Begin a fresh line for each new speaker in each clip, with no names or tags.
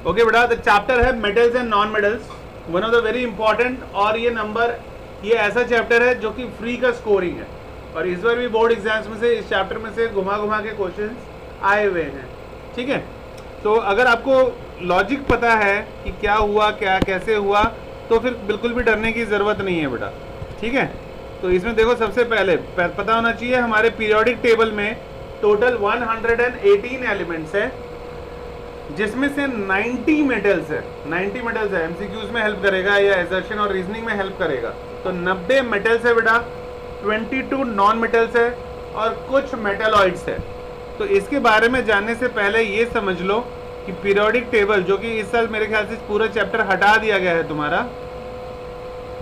Okay बेटा, the chapter है metals and non metals, one of the very important, और ये ऐसा चैप्टर है जो कि फ्री का स्कोरिंग है, और इस बार भी बोर्ड एग्जाम्स में से इस चैप्टर में से घुमा घुमा के क्वेश्चंस आए हुए हैं। ठीक है, तो अगर आपको लॉजिक पता है कि क्या हुआ, क्या कैसे हुआ, तो फिर बिल्कुल भी डरने की ज़रूरत नहीं है बेटा। ठीक है, तो इसमें देखो सबसे पहले पता होना चाहिए हमारे पीरियोडिक टेबल में टोटल 118 एलिमेंट्स है, जिसमें से 90 मेटल्स है। 90 मेटल्स है, एमसीक्यूज में हेल्प करेगा या एसर्शन और रीजनिंग में हेल्प करेगा। तो 90 मेटल्स है बेटा, 22 नॉन मेटल्स है और कुछ मेटलॉइड्स है। तो इसके बारे में जानने से पहले ये समझ लो कि पीरियोडिक टेबल, जो कि इस साल मेरे ख्याल से पूरा चैप्टर हटा दिया गया है तुम्हारा,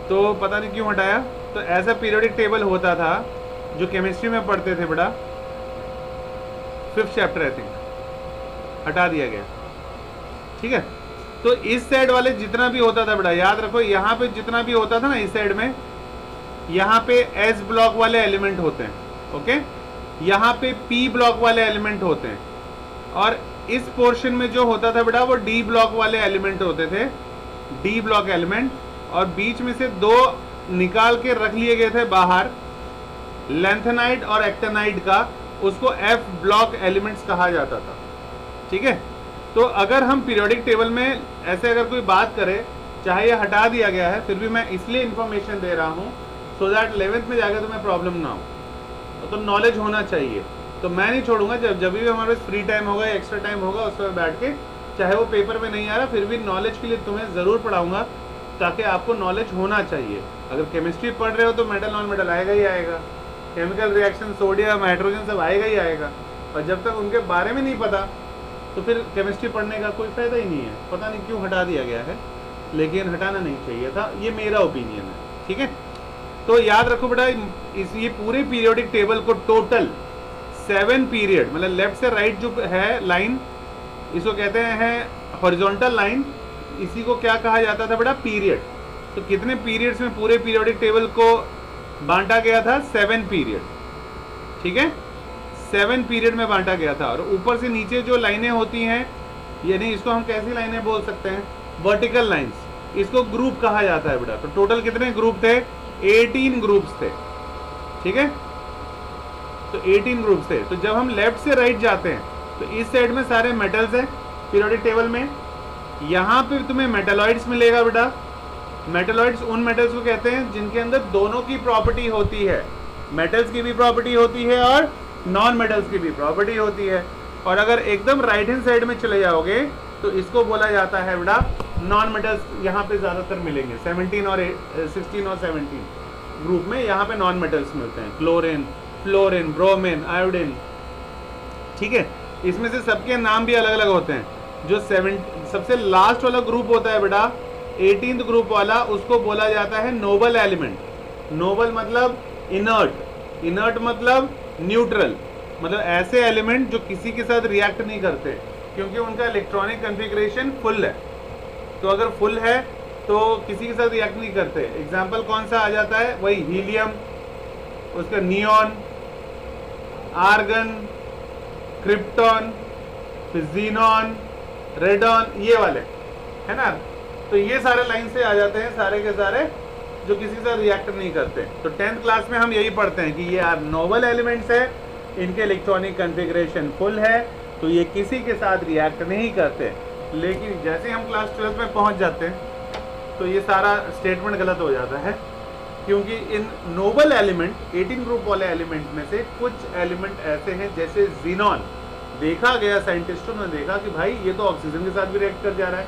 तो पता नहीं क्यों हटाया, तो ऐसा पीरियोडिक टेबल होता था जो केमिस्ट्री में पढ़ते थे बेटा, 5th चैप्टर आई थिंक, हटा दिया गया। ठीक है, तो इस साइड वाले जितना भी होता था बेटा, याद रखो यहाँ पे जितना भी होता था ना इस साइड में, यहाँ पे एस ब्लॉक वाले एलिमेंट होते हैं। ओके, यहाँ पे पी ब्लॉक वाले एलिमेंट होते हैं, और इस पोर्शन में जो होता था बेटा वो डी ब्लॉक वाले एलिमेंट होते थे, डी ब्लॉक एलिमेंट, और बीच में से 2 निकाल के रख लिए गए थे बाहर, लैंथेनाइड और एक्टेनाइड का, उसको एफ ब्लॉक एलिमेंट्स कहा जाता था। ठीक है, तो अगर हम पीरियोडिक टेबल में ऐसे अगर कोई बात करे, चाहे ये हटा दिया गया है, फिर भी मैं इसलिए इंफॉर्मेशन दे रहा हूँ सो दैट 11th में जाकर तुम्हें प्रॉब्लम ना हो, तो नॉलेज होना चाहिए। तो मैं नहीं छोड़ूंगा, जब भी हमारे पास फ्री टाइम होगा, एक्स्ट्रा टाइम होगा, उस पर बैठ के, चाहे वो पेपर में नहीं आ रहा, फिर भी नॉलेज के लिए तुम्हें ज़रूर पढ़ाऊंगा, ताकि आपको नॉलेज होना चाहिए। अगर केमिस्ट्री पढ़ रहे हो तो मेटल नॉन मेटल आएगा ही आएगा, केमिकल रिएक्शन, सोडियम हाइड्रोजन सब आएगा ही आएगा, और जब तक उनके बारे में नहीं पता तो फिर केमिस्ट्री पढ़ने का कोई फ़ायदा ही नहीं है। पता नहीं क्यों हटा दिया गया है, लेकिन हटाना नहीं चाहिए था, ये मेरा ओपिनियन है। ठीक है, तो याद रखो बेटा, ये पूरे पीरियोडिक टेबल को टोटल 7 पीरियड, मतलब लेफ्ट से राइट जो है लाइन, इसको कहते हैं हॉरिजॉन्टल लाइन, इसी को क्या कहा जाता था बेटा, पीरियड। तो कितने पीरियड्स में पूरे पीरियोडिक टेबल को बांटा गया था, 7 पीरियड। ठीक है, 7 पीरियड में बांटा गया था, और ऊपर से नीचे जो लाइनें होती हैं, यानी इसको हम कैसी लाइनें बोल सकते हैं, वर्टिकल लाइंस, इसको ग्रुप कहा जाता है बेटा। तो टोटल कितने ग्रुप थे, 18 ग्रुप्स थे। ठीक है, तो 18 ग्रुप्स थे। तो जब हम लेफ्ट से राइट जाते हैं तो इस साइड में सारे मेटल्स हैं पीरियोडिक टेबल में, यहाँ पे तुम्हें मेटलॉइड्स मिलेगा बेटा। मेटलॉइड्स उन मेटल्स को कहते हैं जिनके अंदर दोनों की प्रॉपर्टी होती है, मेटल्स की भी प्रॉपर्टी होती है और नॉन मेटल्स की भी प्रॉपर्टी होती है। और अगर एकदम राइट हैंड साइड में चले जाओगे तो इसको बोला जाता है बेटा नॉन मेटल्स, यहाँ पे ज़्यादातर मिलेंगे 16 और 17 ग्रुप में, यहाँ पे नॉन मेटल्स मिलते हैं, क्लोरीन, फ्लोरीन, ब्रोमीन, आयोडीन। ठीक है, इसमें से सबके नाम भी अलग अलग होते हैं। जो सबसे लास्ट वाला ग्रुप होता है बेटा, 18th ग्रुप वाला, उसको बोला जाता है नोबल एलिमेंट। नोबल मतलब इनर्ट, इनर्ट मतलब न्यूट्रल, मतलब ऐसे एलिमेंट जो किसी के साथ रिएक्ट नहीं करते, क्योंकि उनका इलेक्ट्रॉनिक कॉन्फ़िगरेशन फुल है। तो अगर फुल है तो किसी के साथ रिएक्ट नहीं करते। एग्जाम्पल कौन सा आ जाता है, वही हीलियम, उसका नियॉन, आर्गन, क्रिप्टॉन, फिजीनॉन, रेडॉन, ये वाले है ना। तो ये सारे लाइन से आ जाते हैं, सारे के सारे जो किसी के साथ रिएक्ट नहीं करते। तो 10th क्लास में हम यही पढ़ते हैं कि ये यार नोबल एलिमेंट्स है, इनके इलेक्ट्रॉनिक कॉन्फ़िगरेशन फुल है, तो ये किसी के साथ रिएक्ट नहीं करते। लेकिन जैसे हम क्लास 12 में पहुंच जाते हैं तो ये सारा स्टेटमेंट गलत हो जाता है, क्योंकि इन नोबल एलिमेंट 18 ग्रुप वाले एलिमेंट में से कुछ एलिमेंट ऐसे हैं, जैसे जीनॉन, देखा गया, साइंटिस्टों ने देखा कि भाई ये तो ऑक्सीजन के साथ भी रिएक्ट कर जा रहा है,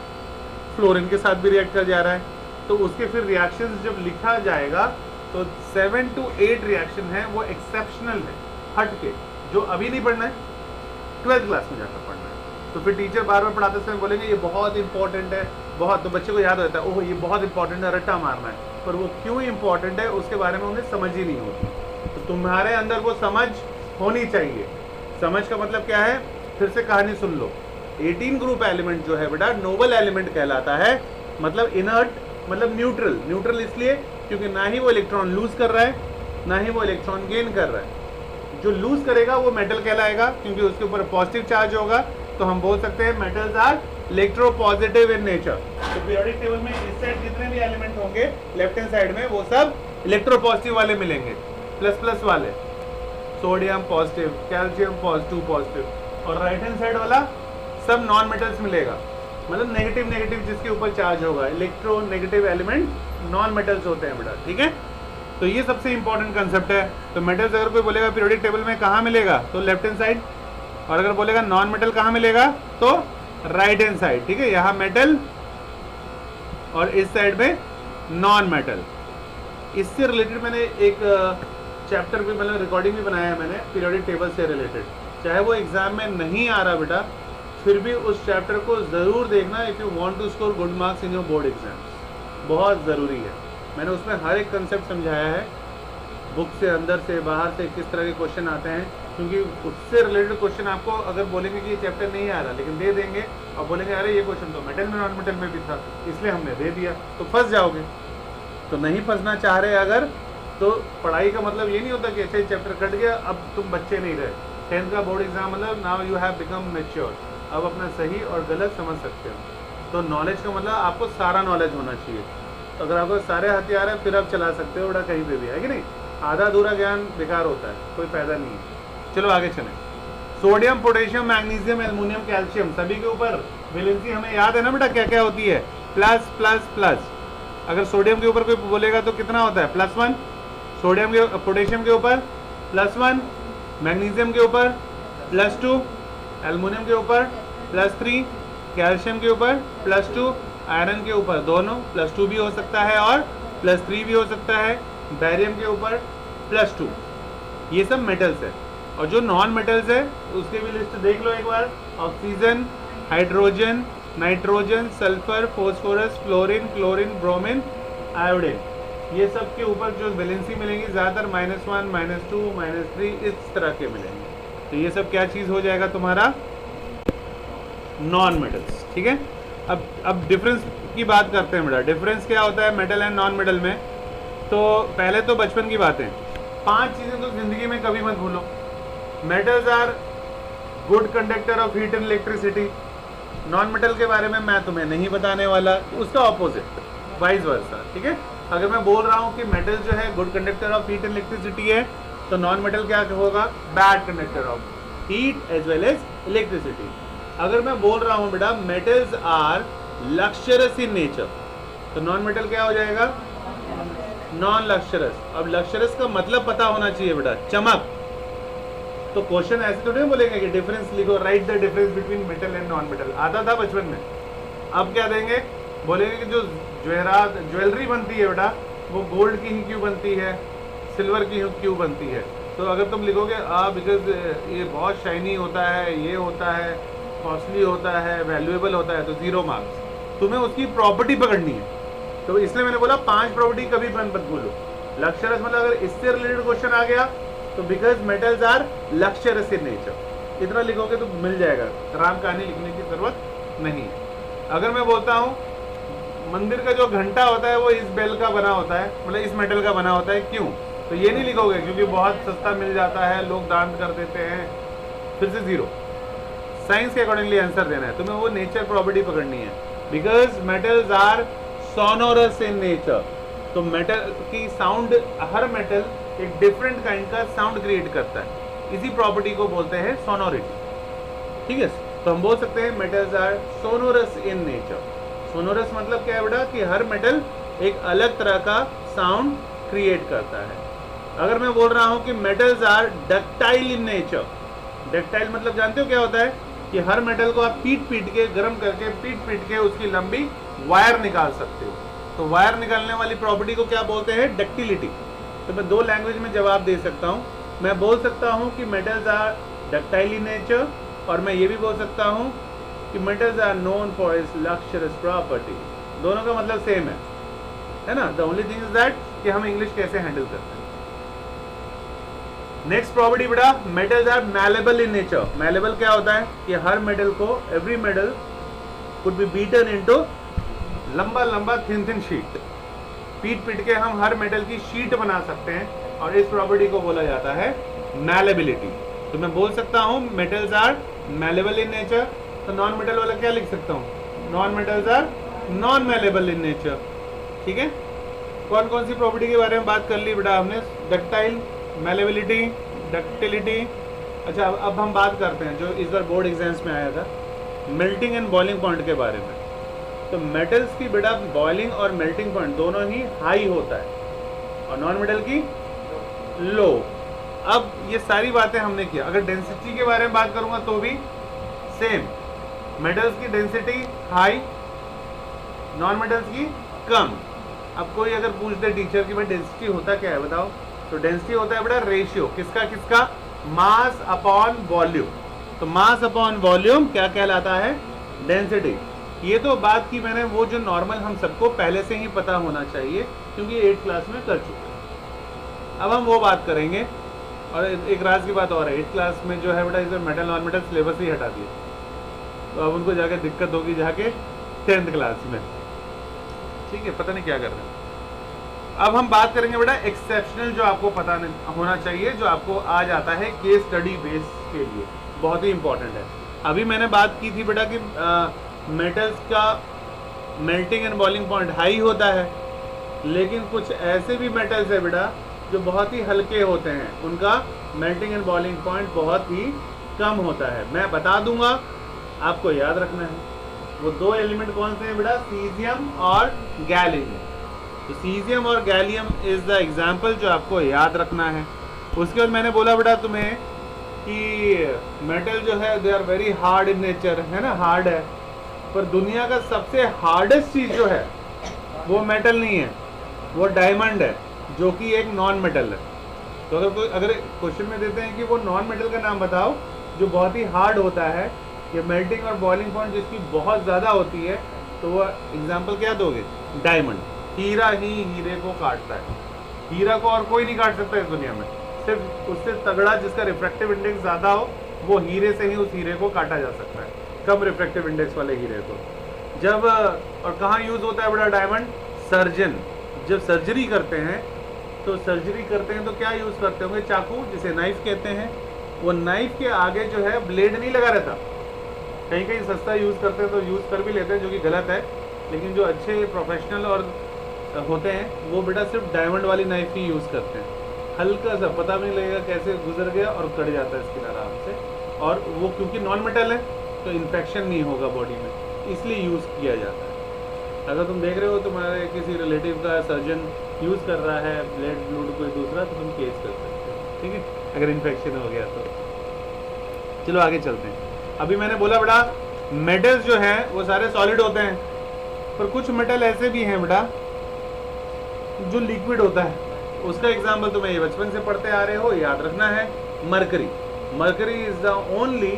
फ्लोरीन के साथ भी रिएक्ट कर जा रहा है। तो उसके फिर रिएक्शंस जब लिखा जाएगा तो 7 to 8 रिएक्शन है, वो एक्सेप्शनल है, हट के, जो अभी नहीं पढ़ना है, 12th क्लास में जाकर पढ़ना है। तो फिर टीचर बार बार पढ़ाते समय बोलेंगे ये बहुत इंपॉर्टेंट है, बहुत, तो बच्चे को याद होता है, ओह ये बहुत इंपॉर्टेंट है, रट्टा मारना है। पर वो क्यों इंपॉर्टेंट है उसके बारे में उन्हें समझ ही नहीं होती। तो तुम्हारे अंदर वो समझ होनी चाहिए। समझ का मतलब क्या है, फिर से कहानी सुन लो। 18 ग्रुप एलिमेंट जो है बेटा नोबल एलिमेंट कहलाता है, मतलब इनर्ट, मतलब न्यूट्रल। न्यूट्रल इसलिए क्योंकि ना ही वो इलेक्ट्रॉन लूज कर रहा है, ना ही वो इलेक्ट्रॉन गेन कर रहा है। जो लूज करेगा वो मेटल कहलाएगा, क्योंकि उसके ऊपर पॉजिटिव चार्ज होगा। तो हम बोल सकते हैं metals are electropositive in nature. तो पीरियोडिक टेबल में इस साइड जितने भी एलिमेंट होंगे लेफ्ट हैंड साइड में वो सब इलेक्ट्रोपॉजिटिव वाले मिलेंगे, प्लस प्लस वाले, सोडियम पॉजिटिव, कैल्शियम पॉजिटिव, और राइट हैंड साइड वाला सब नॉन मेटल्स मिलेगा, मतलब नेगेटिव नेगेटिव जिसके ऊपर चार्ज होगा, electro negative element non metals होते हैं बेटा, ठीक है। तो ये सबसे इंपॉर्टेंट कंसेप्ट है। तो मेटल्स अगर कोई बोलेगा पीरियोडिक टेबल में कहाँ मिलेगा, तो लेफ्ट हैंड साइड, और अगर बोलेगा नॉन मेटल कहाँ मिलेगा तो राइट हैंड साइड, ठीक है। यहाँ मेटल और इस साइड में नॉन मेटल। इससे रिलेटेड मैंने एक चैप्टर भी, मतलब रिकॉर्डिंग भी बनाया है मैंने पीरियोडिक टेबल से रिलेटेड। चाहे वो एग्जाम में नहीं आ रहा बेटा, फिर भी उस चैप्टर को ज़रूर देखना if you want to score good marks in your board exam. बहुत ज़रूरी है। मैंने उसमें हर एक कंसेप्ट समझाया है, बुक से, अंदर से, बाहर से किस तरह के क्वेश्चन आते हैं, क्योंकि उससे रिलेटेड क्वेश्चन आपको अगर बोलेंगे कि ये चैप्टर नहीं आ रहा, लेकिन दे देंगे और बोलेंगे अरे ये क्वेश्चन तो मेटल में नॉन मेटल में भी था इसलिए हमने दे दिया, तो फंस जाओगे। तो नहीं फंसना चाह रहे अगर, तो पढ़ाई का मतलब ये नहीं होता कि अच्छा ये चैप्टर कट गया अब तुम बच्चे नहीं रहे। 10th का बोर्ड एग्जाम मतलब now you have become mature, अब अपना सही और गलत समझ सकते हो। तो नॉलेज का मतलब आपको सारा नॉलेज होना चाहिए। तो अगर आपको सारे हथियार हैं फिर आप चला सकते हो बेटा कहीं पे भी, है कि नहीं। आधा अधूरा ज्ञान बेकार होता है, कोई फायदा नहीं है। चलो आगे चलें। Sodium, potassium, magnesium, aluminium, calcium, सभी के ऊपर वैलेंसी हमें याद है ना बेटा क्या क्या होती है, प्लस प्लस प्लस। अगर सोडियम के ऊपर कोई बोलेगा तो कितना होता है, +1। सोडियम के, पोटेशियम के ऊपर +1, मैग्नीशियम के ऊपर +2, एल्युमिनियम के ऊपर +3, कैल्शियम के ऊपर +2, आयरन के ऊपर दोनों +2 भी हो सकता है और +3 भी हो सकता है, बैरियम के ऊपर +2। ये सब मेटल्स है। और जो नॉन मेटल्स है उसकी भी लिस्ट देख लो एक बार। Oxygen, hydrogen, nitrogen, sulphur, phosphorus, fluorine, chlorine, bromine, iodine, ये सब के ऊपर जो वैलेंसी मिलेंगी ज़्यादातर -1, -2, -3 इस तरह के मिलेंगे। तो ये सब क्या चीज़ हो जाएगा तुम्हारा, नॉन मेटल्स, ठीक है। अब डिफरेंस की बात करते हैं बेटा। डिफरेंस क्या होता है मेटल एंड नॉन मेटल में। तो पहले तो बचपन की बातें, 5 चीज़ें तो जिंदगी में कभी मत भूलो। Metals are good conductor of heat and electricity. Non metal के बारे में मैं तुम्हें नहीं बताने वाला, उसका ऑपोजिट, वाइस वर्सा, ठीक है। अगर मैं बोल रहा हूँ कि मेटल जो है good conductor of heat and electricity है, तो नॉन मेटल क्या होगा, bad conductor of heat as well as electricity. अगर मैं बोल रहा हूँ बेटा metals are lustrous in nature, तो नॉन मेटल क्या हो जाएगा, नॉन लक्शरस। अब लक्शरस का मतलब पता होना चाहिए बेटा, चमक। तो क्वेश्चन ऐसे तो नहीं बोलेंगे कि डिफरेंस लिखो, right the difference between metal and non metal, आता था बचपन में। अब क्या देंगे, बोलेंगे कि जो ज्वेलरी बनती है बेटा वो गोल्ड की ही क्यों बनती है, सिल्वर की ही क्यों बनती है। तो अगर तुम लिखोगे बिकॉज ये बहुत शाइनी होता है, ये होता है, कॉस्टली होता है, वैल्यूएबल होता है, तो 0 मार्क्स। तुम्हें उसकी प्रॉपर्टी पकड़नी है। तो इसलिए मैंने बोला 5 प्रॉपर्टी कभी मत भूलो। लक्शरस मतलब अगर इससे रिलेटेड क्वेश्चन आ गया तो because metals are lustrous in nature, इतना लिखोगे तो मिल जाएगा, राम कहानी लिखने की जरूरत नहीं है। अगर मैं बोलता हूँ मंदिर का जो घंटा होता है वो इस बेल का बना होता है, मतलब इस मेटल का बना होता है, क्यों, तो ये नहीं लिखोगे क्योंकि बहुत सस्ता मिल जाता है, लोग दान कर देते हैं, फिर से 0। साइंस के अकॉर्डिंगली आंसर देना है तुम्हें, वो नेचर प्रॉपर्टी पकड़नी है। Because metals are sonorous in nature, तो मेटल की साउंड, हर मेटल एक डिफरेंट काइंड का साउंड क्रिएट करता है, इसी प्रॉपर्टी को बोलते हैं सोनोरिटी, ठीक है। तो हम बोल सकते हैं metals are sonorous in nature. Sonorous मतलब क्या है बेटा, कि हर मेटल एक अलग तरह का साउंड क्रिएट करता है। अगर मैं बोल रहा हूँ कि metals are ductile in nature, ductile मतलब जानते हो क्या होता है, कि हर मेटल को आप पीट के, गर्म करके, पीट के उसकी लंबी वायर निकाल सकते हो। तो वायर निकालने वाली प्रॉपर्टी को क्या बोलते हैं, डक्टिलिटी। तो मैं 2 लैंग्वेज में जवाब दे सकता हूँ। मैं बोल सकता हूँ कि metals are ductile in nature, और मैं ये भी बोल सकता हूँ कि metals are known for its lustrous property. दोनों का मतलब सेम है ना। The only thing is that कि हम इंग्लिश कैसे हैंडल करते हैं। नेक्स्ट प्रॉपर्टी बेटा, metals are malleable in nature. Malleable क्या होता है, कि हर मेटल को, every metal could be beaten into लंबा थिन शीट। पीट के हम हर मेटल की शीट बना सकते हैं, और इस प्रॉपर्टी को बोला जाता है मैलेबिलिटी। तो मैं बोल सकता हूँ metals are malleable in nature, तो नॉन मेटल वाला क्या लिख सकता हूँ, non metals are non malleable in nature. ठीक है, कौन कौन सी प्रॉपर्टी के बारे में बात कर ली बेटा हमने, डक्टाइल, मेलेबिलिटी, डक्टिलिटी। अच्छा अब हम बात करते हैं जो इस बार बोर्ड एग्जाम्स में आया था, मेल्टिंग एंड बॉइलिंग पॉइंट के बारे में। तो मेटल्स की बेटा बॉइलिंग और मेल्टिंग पॉइंट दोनों ही हाई होता है और नॉन मेटल की लो। अब ये सारी बातें हमने किया। अगर डेंसिटी के बारे में बात करूंगा तो भी सेम, मेटल्स की डेंसिटी हाई, नॉन मेटल्स की कम। अब कोई अगर पूछ दे टीचर कि भाई डेंसिटी होता क्या है बताओ, तो डेंसिटी होता है बेटा रेशियो किसका किसका, मास अपॉन वॉल्यूम। तो मास अपॉन वॉल्यूम क्या कहलाता है, डेंसिटी। ये तो बात की मैंने वो जो नॉर्मल हम सबको पहले से ही पता होना चाहिए क्योंकि 8th क्लास में कर चुके हैं। अब हम वो बात करेंगे। और एक राज की बात और है, 8th क्लास में जो है बेटा इस मेटल नॉन मेटल सिलेबस ही हटा दिया, तो अब उनको जाके दिक्कत होगी जाके 10th क्लास में। ठीक है, पता नहीं क्या कर रहे हैं। अब हम बात करेंगे बेटा एक्सेप्शनल जो आपको पता होना चाहिए, जो आपको आ जाता है केस स्टडी बेस के लिए, बहुत ही इंपॉर्टेंट है। अभी मैंने बात की थी बेटा कि मेटल्स का melting and boiling point high होता है, लेकिन कुछ ऐसे भी मेटल्स है बेटा जो बहुत ही हल्के होते हैं, उनका मेल्टिंग एंड बॉइलिंग पॉइंट बहुत ही कम होता है। मैं बता दूंगा, आपको याद रखना है। वो दो एलिमेंट कौन से हैं बेटा, सीजियम और गैलियम। तो सीजियम और गैलियम इज द एग्जाम्पल जो आपको याद रखना है। उसके बाद मैंने बोला बेटा तुम्हें कि मेटल जो है they are very hard in nature, है ना, हार्ड है। पर दुनिया का सबसे हार्डेस्ट चीज जो है वो मेटल नहीं है, वो डायमंड है, जो कि एक नॉन मेटल है। तो अगर क्वेश्चन में देते हैं कि वो नॉन मेटल का नाम बताओ जो बहुत ही हार्ड होता है, ये मेल्टिंग और बॉइलिंग पॉइंट जिसकी बहुत ज़्यादा होती है, तो वो एग्जाम्पल क्या दोगे, डायमंड। हीरा ही हीरे को काटता है, हीरा को और कोई नहीं काट सकता इस दुनिया में, सिर्फ उससे तगड़ा जिसका रिफ्रैक्टिव इंडेक्स ज़्यादा हो वो हीरे से ही उस हीरे को काटा जा सकता है, कम रिफ्रैक्टिव इंडेक्स वाले हीरे को। जब और कहाँ यूज़ होता है बड़ा डायमंड, सर्जन जब सर्जरी करते हैं, तो सर्जरी करते हैं तो क्या यूज़ करते होंगे, चाकू जिसे नाइफ कहते हैं। वो नाइफ के आगे जो है ब्लेड नहीं लगा रहता, कहीं कहीं सस्ता यूज़ करते हैं तो यूज़ कर भी लेते हैं, जो कि गलत है। लेकिन जो अच्छे प्रोफेशनल और होते हैं वो बेटा सिर्फ डायमंड वाली नाइफ ही यूज़ करते हैं। हल्का सा पता भी नहीं लगेगा कैसे गुजर गया और कट जाता है स्किन आराम से। और वो क्योंकि नॉन मेटल है तो इन्फेक्शन नहीं होगा बॉडी में, इसलिए यूज़ किया जाता है। अगर तुम देख रहे हो तुम्हारे किसी रिलेटिव का सर्जन यूज़ कर रहा है ब्लेड ब्लूड कोई दूसरा, तो तुम केस कर सकते हो, ठीक है, अगर इन्फेक्शन हो गया तो। चलो आगे चलते हैं। अभी मैंने बोला बेटा मेटल्स जो हैं वो सारे सॉलिड होते हैं, पर कुछ मेटल ऐसे भी हैं बेटा जो लिक्विड होता है। उसका एग्जाम्पल तुम्हें ये बचपन से पढ़ते आ रहे हो, याद रखना है, mercury. Mercury is the only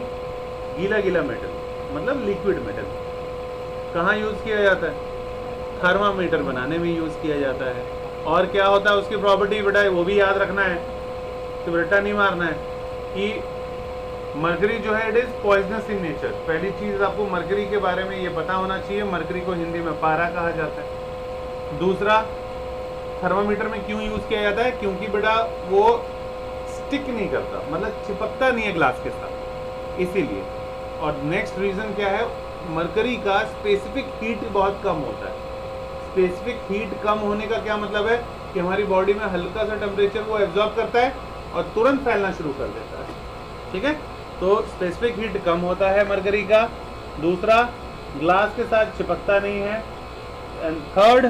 गीला गीला मेटल, मतलब लिक्विड मेटल। कहाँ यूज़ किया जाता है, थर्मामीटर बनाने में यूज़ किया जाता है। और क्या होता है उसकी प्रॉपर्टी बेटा, वो भी याद रखना है, तो रट्टा नहीं मारना है कि मरकरी जो है it is poisonous in nature. पहली चीज़ आपको मरकरी के बारे में ये पता होना चाहिए, मरकरी को हिंदी में पारा कहा जाता है। दूसरा, थर्मामीटर में क्यों यूज़ किया जाता है, क्योंकि बेटा वो स्टिक नहीं करता, मतलब चिपकता नहीं है ग्लास के साथ, इसीलिए। और नेक्स्ट रीज़न क्या है, मरकरी का स्पेसिफिक हीट बहुत कम होता है। स्पेसिफिक हीट कम होने का क्या मतलब है कि हमारी बॉडी में हल्का सा टेम्परेचर वो एब्जॉर्ब करता है और तुरंत फैलना शुरू कर देता है, ठीक है। तो स्पेसिफिक हीट कम होता है मरकरी का। दूसरा, ग्लास के साथ चिपकता नहीं है। And third,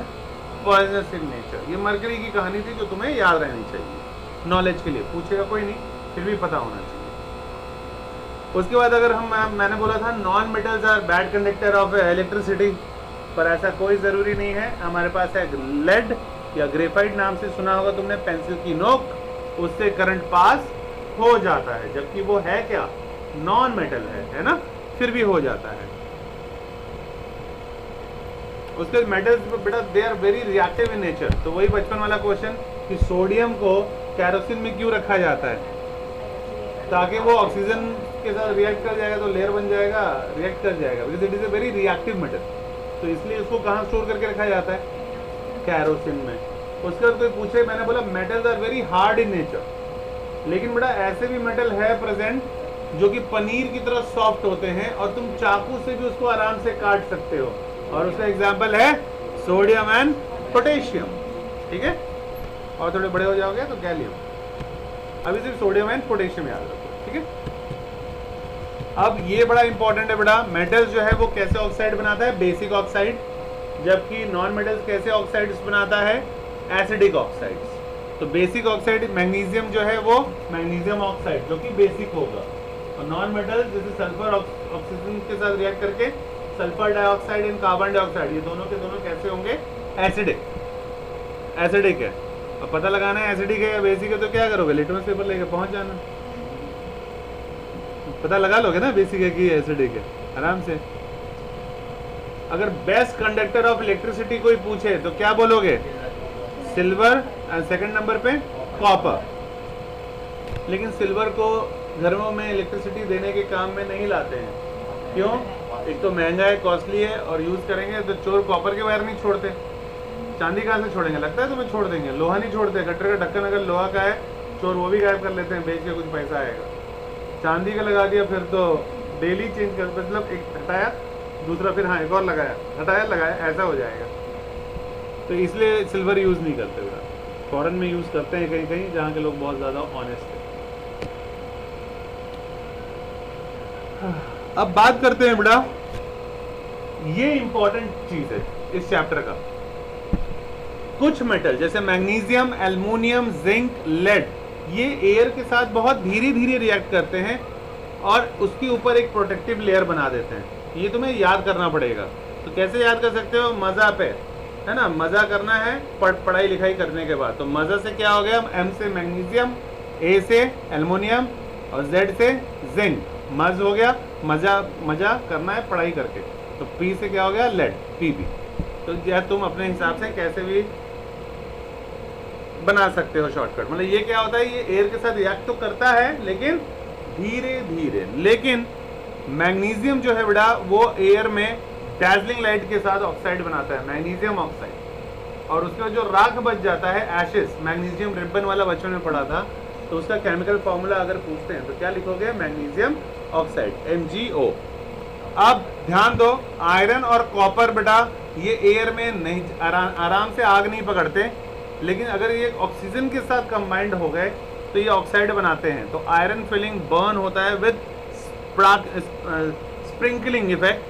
poisonous in nature. ये मरकरी की कहानी थी जो तुम्हें याद रहनी चाहिए, नॉलेज के लिए। पूछेगा कोई नहीं, फिर भी पता होना चाहिए। उसके बाद अगर मैंने बोला था non metals are bad conductor of electricity, पर ऐसा कोई ज़रूरी नहीं है। हमारे पास है लेड या ग्रेफाइट, नाम से सुना होगा तुमने, पेंसिल की नोक, उससे करंट पास हो जाता है, जबकि वो है क्या, नॉन मेटल है ना, फिर भी हो जाता है। उसके मेटल्स बेटा they are very reactive in nature. तो वही बचपन वाला क्वेश्चन कि सोडियम को कैरोसिन में क्यों रखा जाता है, ताकि वो ऑक्सीजन के साथ रिएक्ट कर जाएगा तो लेयर बन जाएगा, रिएक्ट कर जाएगा, because it is a very reactive metal. तो इसलिए उसको कहाँ स्टोर करके रखा जाता है, कैरोसिन में। उसके बाद कोई पूछे, मैंने बोला metals are very hard in nature, लेकिन बेटा ऐसे भी मेटल है प्रेजेंट जो कि पनीर की तरह सॉफ्ट होते हैं और तुम चाकू से भी उसको आराम से काट सकते हो, और उसका एग्जाम्पल है सोडियम एंड पोटेशियम। ठीक है, और थोड़े बड़े हो जाओगे तो गैलियम। अभी सिर्फ सोडियम एंड पोटेशियम याद रखो। ठीक है, अब ये बड़ा इंपॉर्टेंट है बेटा, मेटल्स जो है वो कैसे ऑक्साइड बनाता है, बेसिक ऑक्साइड, जबकि नॉन मेटल्स कैसे ऑक्साइड्स बनाता है, एसिडिक ऑक्साइड्स। तो बेसिक ऑक्साइड मैग्नीशियम जो है वो मैग्नीशियम ऑक्साइड जो कि बेसिक होगा, और नॉन मेटल्स जैसे सल्फर ऑक्सीजन के साथ रिएक्ट करके sulphur dioxide and carbon dioxide, ये दोनों के दोनों कैसे होंगे, एसिडिक। एसिडिक है, अब पता लगाना है एसिडिक है या बेसिक है, तो क्या करोगे, लिटमस पेपर लेके पहुंच जाना, पता लगा लोगे ना बेसिक है कि एसिडिक है आराम से। अगर बेस्ट कंडक्टर ऑफ इलेक्ट्रिसिटी कोई पूछे तो क्या बोलोगे, सिल्वर, एंड सेकंड नंबर पे कॉपर। लेकिन सिल्वर को घरों में इलेक्ट्रिसिटी देने के काम में नहीं लाते हैं, क्यों, एक तो महंगा है, कॉस्टली है, और यूज करेंगे तो चोर कॉपर के वायर नहीं छोड़ते, चांदी कहाँ से छोड़ेंगे, लगता है तुम्हें छोड़ देंगे, लोहा नहीं छोड़ते, गटर का ढक्कन अगर लोहा का है चोर वो भी गायब कर लेते हैं, बेच के कुछ पैसा आएगा। चांदी का लगा दिया फिर तो डेली चेंज कर, मतलब एक हटाया दूसरा फिर हाँ एक और लगाया, हटाया लगाया, ऐसा हो जाएगा। तो इसलिए सिल्वर यूज नहीं करते बेटा, फॉरेन में यूज करते हैं कहीं कहीं जहाँ के लोग बहुत ज्यादा ऑनेस्ट है। अब बात करते हैं बेटा, ये इंपॉर्टेंट चीज है इस चैप्टर का, कुछ मेटल जैसे मैग्नीशियम, एल्युमिनियम, जिंक, लेड, ये एयर के साथ बहुत धीरे धीरे रिएक्ट करते हैं और उसके ऊपर एक प्रोटेक्टिव लेयर बना देते हैं। ये तुम्हें याद करना पड़ेगा। तो कैसे याद कर सकते हो, मजा पे, है ना, मजा करना है पढ़ाई लिखाई करने के बाद। तो मजा से क्या हो गया, एम से मैग्नीशियम, ए से एल्युमिनियम और जेड से जिंक, मज हो गया, मजा करना है पढ़ाई करके। तो पी से क्या हो गया, लेड, पीबी। तो या तुम अपने हिसाब से कैसे भी बना सकते हो शॉर्टकट। मतलब ये क्या होता है, ये एयर के साथ रिएक्ट तो करता है लेकिन धीरे धीरे। लेकिन मैग्नीशियम जो है बेटा वो एयर में डैजलिंग लाइट के साथ ऑक्साइड बनाता है, मैग्नीशियम ऑक्साइड। और उसका जो राख बच जाता है, एशेस, मैग्नीशियम रिबन वाला बच्चों ने पढ़ा था, तो उसका केमिकल फॉर्मूला अगर पूछते हैं तो क्या लिखोगे, मैग्नीशियम ऑक्साइड, MgO। अब ध्यान दो, आयरन और कॉपर बेटा ये एयर में नहीं आराम से आग नहीं पकड़ते, लेकिन अगर ये ऑक्सीजन के साथ कंबाइंड हो गए तो ये ऑक्साइड बनाते हैं। तो आयरन फिलिंग बर्न होता है विद स्प्रिंकलिंग इफेक्ट,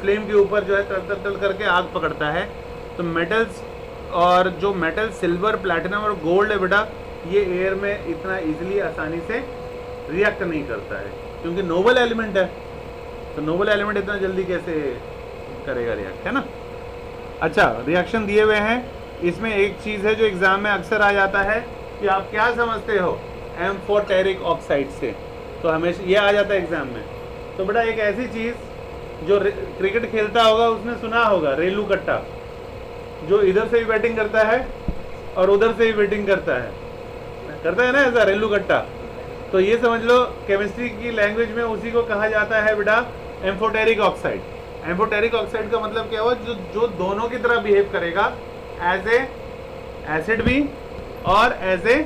फ्लेम के ऊपर जो है तल तल करके आग पकड़ता है। तो मेटल्स, और जो मेटल सिल्वर, प्लैटिनम और गोल्ड है बेटा, ये एयर में इतना इजीली आसानी से रिएक्ट नहीं करता है, क्योंकि नोबल एलिमेंट है। तो नोबल एलिमेंट इतना जल्दी कैसे करेगा रिएक्ट, है ना। अच्छा, रिएक्शन दिए हुए हैं, इसमें एक चीज है जो एग्जाम में अक्सर आ जाता है कि आप क्या समझते हो एम्फोटेरिक ऑक्साइड से, तो हमेशा ये आ जाता है एग्जाम में। तो बेटा एक ऐसी चीज, जो क्रिकेट खेलता होगा उसने सुना होगा रेलू कट्टा, जो इधर से भी बैटिंग करता है और उधर से भी बैटिंग करता है ना ऐसा रेलू कट्टा। तो ये समझ लो केमिस्ट्री की लैंग्वेज में उसी को कहा जाता है बेटा एम्फोटेरिक ऑक्साइड। एम्फोटेरिक ऑक्साइड का मतलब क्या हुआ, जो दोनों की तरह बिहेव करेगा, एज ए एसिड भी और एज ए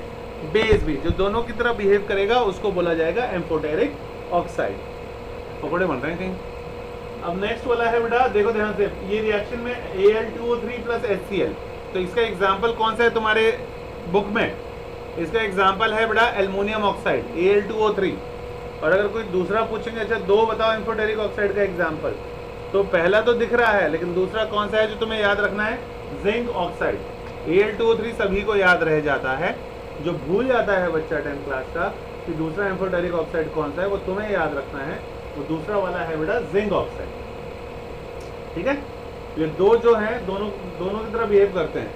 बेस भी, जो दोनों की तरह बिहेव करेगा उसको बोला जाएगा एम्फोटेरिक ऑक्साइड। पकौड़े बन रहे हैं कहीं। अब नेक्स्ट वाला है बेटा, देखो ध्यान से, ये रिएक्शन में Al2O3 प्लस HCl। तो इसका एग्जाम्पल कौन सा है तुम्हारे बुक में, इसका एग्जाम्पल है बेटा एल्युमिनियम ऑक्साइड, Al2O3। और अगर कोई दूसरा पूछेंगे, अच्छा दो बताओ एम्फोटेरिक ऑक्साइड का एग्जाम्पल, तो पहला तो दिख रहा है, लेकिन दूसरा कौन सा है जो तुम्हें याद रखना है, जिंक ऑक्साइड। Al2O3 सभी को याद रह जाता है, जो भूल जाता है बच्चा 10th क्लास का कि दूसरा एम्फोटेरिक ऑक्साइड कौन सा है, वो तुम्हें याद रखना है, वो दूसरा वाला है बेटा जिंक ऑक्साइड। ठीक है, ये दो जो है दोनों की तरह बिहेव करते हैं।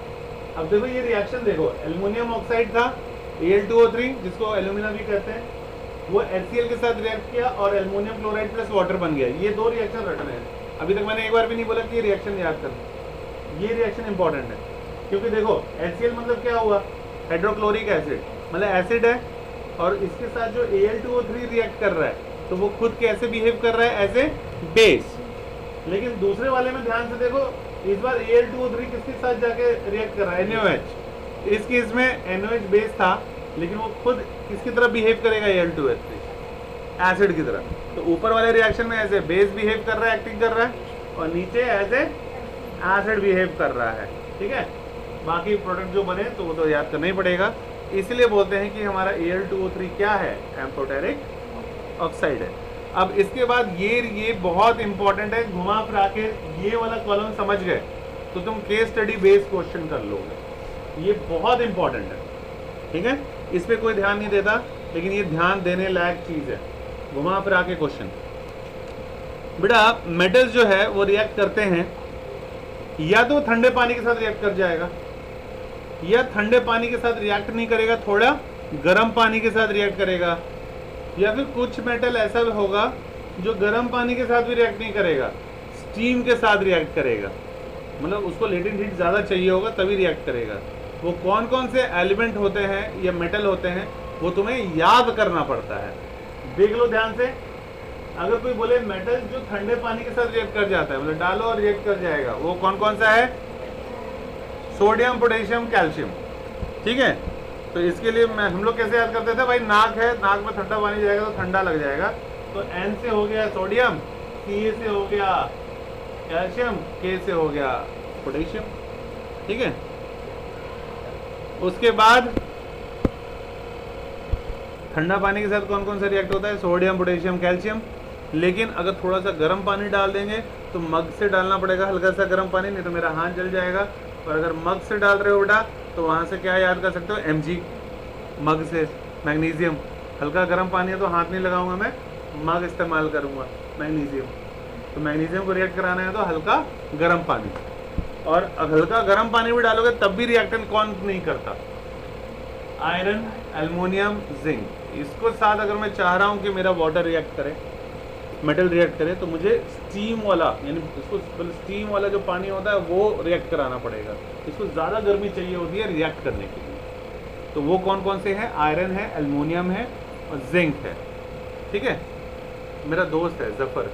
अब देखो ये रिएक्शन देखो, एल्युमिनियम ऑक्साइड था Al2O3, जिसको एल्यूमिना भी कहते हैं, वो HCl के साथ रिएक्ट किया और एल्युमिनियम क्लोराइड प्लस वाटर बन गया। ये दो रिएक्शन रटने हैं। अभी तक मैंने एक बार भी नहीं बोला कि ये रिएक्शन याद करना, ये रिएक्शन इंपॉर्टेंट है, क्योंकि देखो HCl मतलब क्या हुआ, हाइड्रोक्लोरिक एसिड, मतलब एसिड है, और इसके साथ जो Al2O3 रिएक्ट कर रहा है तो वो खुद कैसे बिहेव कर रहा है, एज ए बेस। लेकिन दूसरे वाले में ध्यान से देखो, इस बार Al2O3 किसके साथ जाके रिएक्ट कर रहा है, NaOH। इस केस में NaOH बेस था, लेकिन वो खुद किसकी तरह बिहेव करेगा, Al2O3। एसिड की तरह। तो ऊपर वाले रिएक्शन में एज ए बेस बिहेव कर रहा है, एक्टिंग कर रहा है, और नीचे एज ए एसिड बिहेव कर रहा है। ठीक है, बाकी प्रोडक्ट जो बने तो वो तो याद करना ही पड़ेगा। इसलिए बोलते हैं कि हमारा Al2O3 क्या है, एम्फोटेरिक ऑक्साइड है। अब इसके बाद ये बहुत इंपॉर्टेंट है, घुमा फिरा के ये वाला कॉलम समझ गए तो तुम केस स्टडी बेस्ड क्वेश्चन कर लोगे। ये बहुत इंपॉर्टेंट है, ठीक है, इस पे कोई ध्यान नहीं देता, लेकिन ये ध्यान देने लायक चीज है। घुमा फिरा के क्वेश्चन। बेटा मेटल्स जो है वो रिएक्ट करते हैं, या तो ठंडे पानी के साथ रिएक्ट कर जाएगा, या ठंडे पानी के साथ रिएक्ट नहीं करेगा, थोड़ा गर्म पानी के साथ रिएक्ट करेगा, या फिर कुछ मेटल ऐसा भी होगा जो गर्म पानी के साथ भी रिएक्ट नहीं करेगा, स्टीम के साथ रिएक्ट करेगा। मतलब उसको लेटेंट हीट ज़्यादा चाहिए होगा तभी रिएक्ट करेगा। वो कौन कौन से एलिमेंट होते हैं या मेटल होते हैं वो तुम्हें याद करना पड़ता है। देख लो ध्यान से, अगर कोई बोले मेटल जो ठंडे पानी के साथ रिएक्ट कर जाता है, मतलब डालो और रिएक्ट कर जाएगा, वो कौन कौन सा है? Sodium, potassium, calcium. ठीक है, तो इसके लिए हम लोग कैसे याद करते थे भाई, नाक है, नाक में ठंडा पानी जाएगा तो ठंडा लग जाएगा, तो N से हो गया सोडियम, C से हो गया कैल्शियम, K से हो गया पोटेशियम। ठीक है, उसके बाद ठंडा पानी के साथ कौन कौन सा रिएक्ट होता है? Sodium, potassium, calcium. लेकिन अगर थोड़ा सा गर्म पानी डाल देंगे तो मग से डालना पड़ेगा हल्का सा गर्म पानी, नहीं तो मेरा हाथ जल जाएगा। और अगर मग से डाल रहे हो बेटा तो वहाँ से क्या याद कर सकते हो? Mg, मग से मैग्नीशियम। हल्का गर्म पानी है तो हाथ नहीं लगाऊंगा मैं, मग इस्तेमाल करूंगा मैग्नीशियम। तो मैग्नीशियम को रिएक्ट कराना है तो हल्का गर्म पानी, और हल्का गर्म पानी भी डालोगे तब भी रिएक्टेंट कौन नहीं करता? Iron, aluminium, zinc. इसको साथ अगर मैं चाह रहा हूँ कि मेरा वाटर रिएक्ट करे, मेटल रिएक्ट करे, तो मुझे स्टीम वाला, यानी इसको स्टीम वाला जो पानी होता है वो रिएक्ट कराना पड़ेगा। इसको ज़्यादा गर्मी चाहिए होती है रिएक्ट करने के लिए। तो वो कौन कौन से हैं? आयरन है, एल्युमिनियम है और जिंक है। ठीक है, मेरा दोस्त है जफ़र,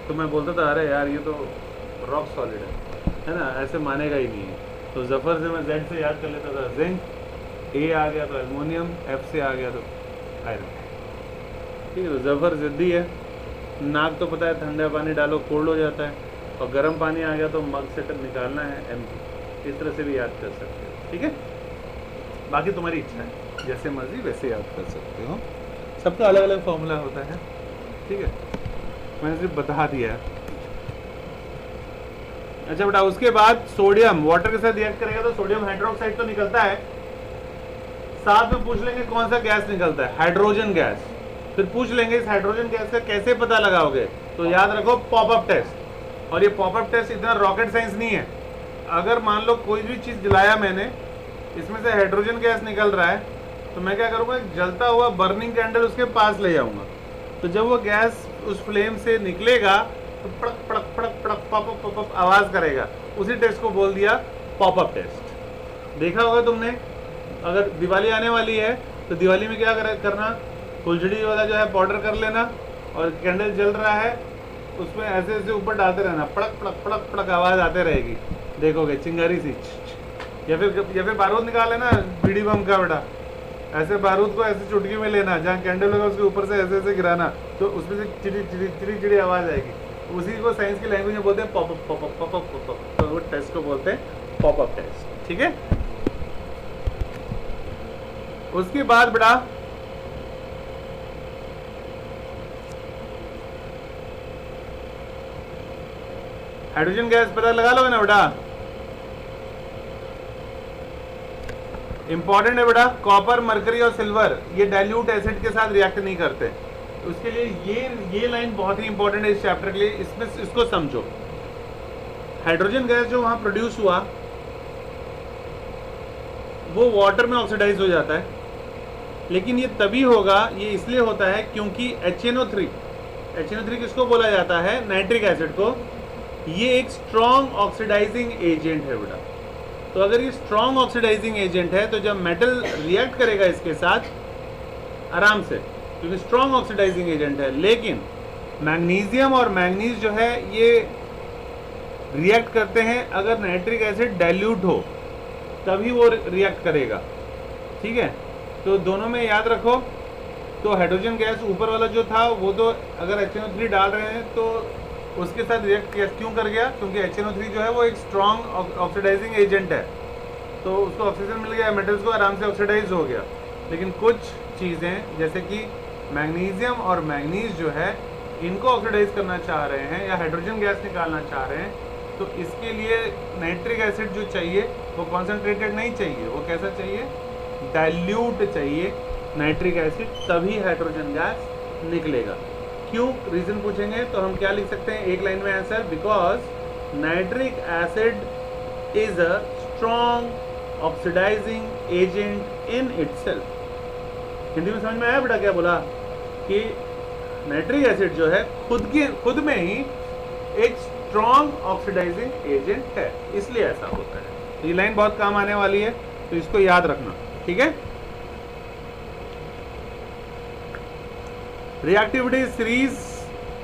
तो मैं बोलता था अरे यार ये तो रॉक सॉलिड है ना, ऐसे मानेगा ही नहीं है। तो जफ़र से मैं Z से याद कर लेता था जिंक, A आ गया तो एल्युमिनियम, F से आ गया तो आयरन। ठीक है, तो जफ़र ज़िद्दी है। नाक तो पता है ठंडा पानी डालो कोल्ड हो जाता है, और गर्म पानी आ गया तो मग से निकालना है Mg। इस तरह से भी याद कर सकते हो। ठीक है, बाकी तुम्हारी इच्छा है, जैसे मर्जी वैसे याद कर सकते हो, सबका अलग अलग फॉर्मूला होता है। ठीक है, मैंने सिर्फ बता दिया। अच्छा बेटा, उसके बाद सोडियम वाटर के साथ रिएक्ट करेगा तो सोडियम हाइड्रोक्साइड तो निकलता है, साथ में पूछ लेंगे कौन सा गैस निकलता है? Hydrogen gas. फिर पूछ लेंगे इस हाइड्रोजन गैस का कैसे पता लगाओगे? तो याद रखो पॉपअप टेस्ट। और ये पॉपअप टेस्ट इतना रॉकेट साइंस नहीं है। अगर मान लो कोई भी चीज़ जलाया मैंने, इसमें से हाइड्रोजन गैस निकल रहा है, तो मैं क्या करूँगा? जलता हुआ बर्निंग कैंडल उसके पास ले जाऊँगा, तो जब वो गैस उस फ्लेम से निकलेगा तो पड़क पड़क पड़क पड़क पॉपअप पॉपअप आवाज़ करेगा। उसी टेस्ट को बोल दिया पॉपअप टेस्ट। देखा होगा तुमने। अगर दिवाली आने वाली है तो दिवाली में क्या करना? फुलझड़ी वाला जो है पाउडर कर लेना, और कैंडल जल रहा है उसमें ऐसे ऐसे ऊपर डालते रहना, पड़क पड़क पड़क पड़क आवाज़ आते रहेगी, देखोगे चिंगारी सी। या फिर बारूद निकाल लेना बीड़ी बम का बेटा, ऐसे बारूद को ऐसे चुटकी में लेना, जहाँ कैंडल होगा उसके ऊपर से ऐसे ऐसे गिराना, तो उसमें से चिड़ी चिड़ी चिड़ी चिड़ी आवाज़ आएगी। उसी को साइंस की लैंग्वेज में बोलते हैं पॉपअप पॉपअप पॉपअप पॉपअप। तो वो टेस्ट को बोलते हैं पॉपअप टेस्ट। ठीक है, उसके बाद बेटा हाइड्रोजन गैस पता लगा लोगे ना बेटा? इंपॉर्टेंट है बेटा। कॉपर, मरकरी और सिल्वर ये डाइल्यूट एसिड के साथ रिएक्ट नहीं करते। उसके लिए ये लाइन बहुत ही इंपॉर्टेंट है इस चैप्टर के लिए। इसमें इसको समझो। हाइड्रोजन गैस जो वहां प्रोड्यूस हुआ वो वाटर में ऑक्सीडाइज हो जाता है, लेकिन ये तभी होगा, ये इसलिए होता है क्योंकि HNO3 किसको बोला जाता है? नाइट्रिक एसिड को। ये एक स्ट्रॉन्ग ऑक्सीडाइजिंग एजेंट है बेटा। तो अगर ये स्ट्रॉन्ग ऑक्सीडाइजिंग एजेंट है तो जब मेटल रिएक्ट करेगा इसके साथ आराम से, क्योंकि स्ट्रॉन्ग ऑक्सीडाइजिंग एजेंट है। लेकिन मैग्नीशियम और मैंगनीज जो है ये रिएक्ट करते हैं अगर नाइट्रिक एसिड डाइल्यूट हो, तभी वो रिएक्ट करेगा। ठीक है, तो दोनों में याद रखो तो हाइड्रोजन गैस ऊपर वाला जो था वो तो अगर HNO3 डाल रहे हैं तो उसके साथ रिएक्ट क्यों कर गया, क्योंकि HNO3 जो है वो एक स्ट्रॉन्ग ऑक्सीडाइजिंग एजेंट है, तो उसको ऑक्सीजन मिल गया, मेटल्स को आराम से ऑक्सीडाइज हो गया। लेकिन कुछ चीज़ें जैसे कि मैग्नीशियम और मैंगनीज जो है इनको ऑक्सीडाइज करना चाह रहे हैं या हाइड्रोजन गैस निकालना चाह रहे हैं, तो इसके लिए नाइट्रिक एसिड जो चाहिए वो कॉन्सेंट्रेटेड नहीं चाहिए, वो कैसा चाहिए, डाइल्यूट चाहिए नाइट्रिक एसिड, तभी हाइड्रोजन गैस निकलेगा। क्यों, रीज़न पूछेंगे तो हम क्या लिख सकते हैं एक लाइन में answer, because nitric acid is a strong oxidizing agent in itself. Hindi में समझ में आया बेटा क्या बोला, कि नाइट्रिक एसिड जो है खुद में ही एक स्ट्रॉन्ग ऑक्सीडाइजिंग एजेंट है, इसलिए ऐसा होता है। ये लाइन बहुत काम आने वाली है, तो इसको याद रखना, ठीक है। रिएक्टिविटी सीरीज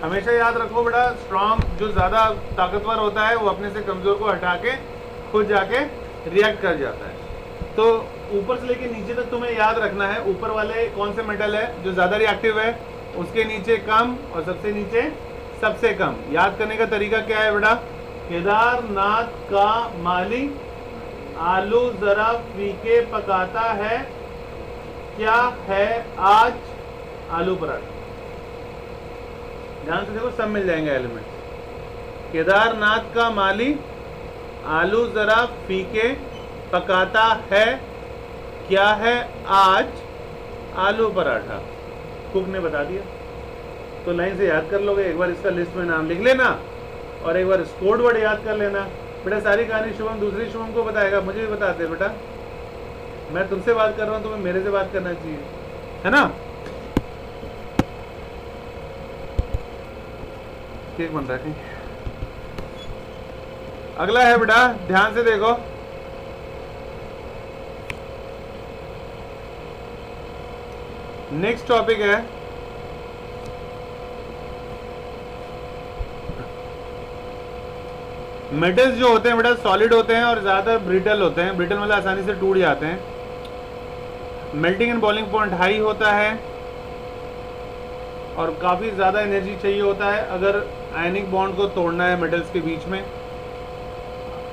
हमेशा याद रखो बेटा, स्ट्रॉन्ग जो ज़्यादा ताकतवर होता है वो अपने से कमज़ोर को हटा के खुद जाके रिएक्ट कर जाता है। तो ऊपर से लेके नीचे तक तुम्हें याद रखना है, ऊपर वाले कौन से मेटल है जो ज़्यादा रिएक्टिव है, उसके नीचे कम और सबसे नीचे सबसे कम। याद करने का तरीका क्या है बेटा, केदारनाथ का माली आलू जरा फीके पकाता है, क्या है आज आलू पराठा। ध्यान से देखो, सब मिल जाएंगे एलिमेंट। केदारनाथ का माली आलू जरा फीके पकाता है, क्या है आज आलू पराठा। कुक ने बता दिया, तो लाइन से याद कर लोगे। एक बार इसका लिस्ट में नाम लिख लेना और एक बार कोड वर्ड याद कर लेना। बेटा सारी कहानी शुभम दूसरी शुभम को बताएगा, मुझे भी बताते बेटा, मैं तुमसे बात कर रहा हूँ, तुम्हें मेरे से बात करना चाहिए, है ना। केक बन रहा है। अगला है बेटा, ध्यान से देखो, नेक्स्ट टॉपिक है मेटल्स जो होते हैं बेटा सॉलिड होते हैं और ज़्यादा ब्रिटल होते हैं। ब्रिटल मतलब आसानी से टूट जाते हैं। Melting and boiling point high होता है और काफ़ी ज़्यादा एनर्जी चाहिए होता है अगर आयनिक बॉन्ड को तोड़ना है मेटल्स के बीच में।